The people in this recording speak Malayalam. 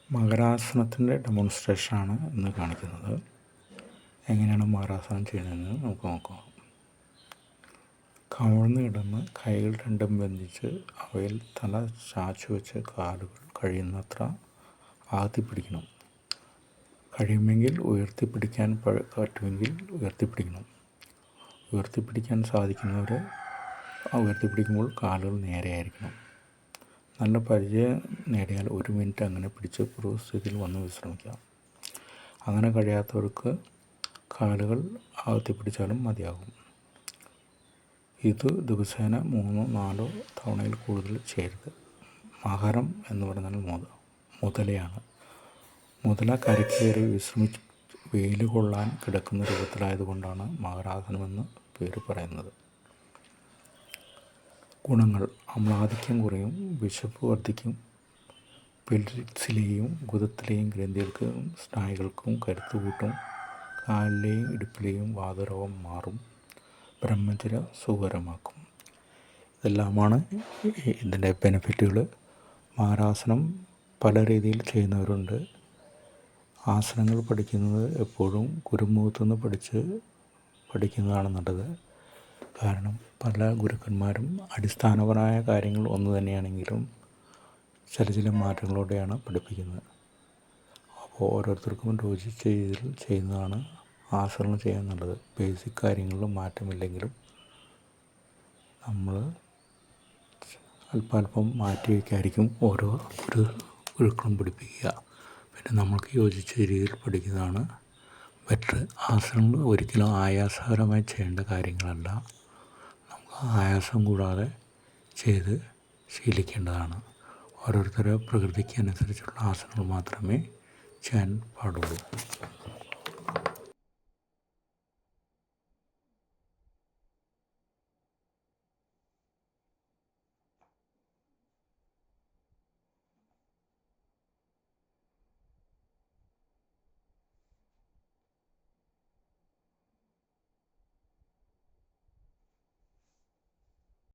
മകരാസനത്തിൻ്റെ ഡെമോൺസ്ട്രേഷനാണ് ഇന്ന് കാണിക്കുന്നത്. എങ്ങനെയാണ് മകരാസനം ചെയ്യുന്നതെന്ന് നമുക്ക് നോക്കാം. കമിഴ്ന്ന് കിടന്ന് കൈകൾ രണ്ടും ബന്ധിച്ച് അവയിൽ തല ചാച്ചു വെച്ച് കാലുകൾ കഴിയുന്നത്ര ആഴ്ത്തിപ്പിടിക്കണം. കഴിയുമെങ്കിൽ ഉയർത്തിപ്പിടിക്കാൻ പറ്റുമെങ്കിൽ ഉയർത്തിപ്പിടിക്കണം. ഉയർത്തിപ്പിടിക്കാൻ സാധിക്കുന്നവർ ഉയർത്തിപ്പിടിക്കുമ്പോൾ കാലുകൾ നേരെയായിരിക്കണം. നല്ല പരിചയം നേടിയാൽ 1 മിനിറ്റ് അങ്ങനെ പിടിച്ച് പൂർവ്വസ്ഥിതിയിൽ വന്ന് വിശ്രമിക്കാം. അങ്ങനെ കഴിയാത്തവർക്ക് കാലുകൾ അകത്തിപ്പിടിച്ചാലും മതിയാകും. ഇത് ദിവസേന 3-4 തവണയിൽ കൂടുതൽ ചെയ്യരുത്. മകരം എന്ന് പറഞ്ഞാൽ മുതലയാണ്. മുതല കരയ്ക്കേറി വിശ്രമിച്ച് വെയിൽ കൊള്ളാൻ കിടക്കുന്ന രൂപത്തിലായതുകൊണ്ടാണ് മകരാസനമെന്ന് പേര് പറയുന്നത്. ഗുണങ്ങൾ: അമ്ലാധിക്യം കുറയും, വിശപ്പ് വർദ്ധിക്കും, പെൽവിസിലെയും ഗുദത്തിലെയും ഗ്രന്ഥികൾക്കും സ്നായുകൾക്കും കരുത്ത് കൂട്ടും, കാലിലെയും ഇടുപ്പിലെയും വാതരോഗം മാറും, ബ്രഹ്മചര്യ സുഖകരമാക്കും. ഇതെല്ലാമാണ് ഇതിൻ്റെ ബെനിഫിറ്റുകൾ. മകരാസനം പല രീതിയിൽ ചെയ്യുന്നവരുണ്ട്. ആസനങ്ങൾ പഠിക്കുന്നത് എപ്പോഴും ഗുരുമുഖത്തുനിന്ന് പഠിക്കുന്നതാണ് നല്ലത്. കാരണം പല ഗുരുക്കന്മാരും അടിസ്ഥാനപരമായ കാര്യങ്ങൾ ഒന്ന് തന്നെയാണെങ്കിലും ചില മാറ്റങ്ങളോടെയാണ് പഠിപ്പിക്കുന്നത്. അപ്പോൾ ഓരോരുത്തർക്കും യോജിച്ച രീതിയിൽ ചെയ്യുന്നതാണ് ആസനങ്ങൾ ചെയ്യാൻ നല്ലത്. ബേസിക് കാര്യങ്ങളിൽ മാറ്റമില്ലെങ്കിലും നമ്മൾ അല്പാൽപ്പം മാറ്റി വയ്ക്കായിരിക്കും ഓരോ ഗുരുക്കളും പഠിപ്പിക്കുക. പിന്നെ നമ്മൾക്ക് യോജിച്ച രീതിയിൽ പഠിക്കുന്നതാണ് ബെറ്റർ. ആസനങ്ങൾ ഒരിക്കലും ആയാസകരമായി ചെയ്യേണ്ട കാര്യങ്ങളല്ല. നമുക്ക് ആയാസം കൂടാതെ ചെയ്ത് ശീലിക്കേണ്ടതാണ്. ഓരോരുത്തരുടെ പ്രകൃതിക്ക് അനുസരിച്ചുള്ള ആസനങ്ങൾ മാത്രമേ ചെയ്യാൻ പാടുള്ളൂ.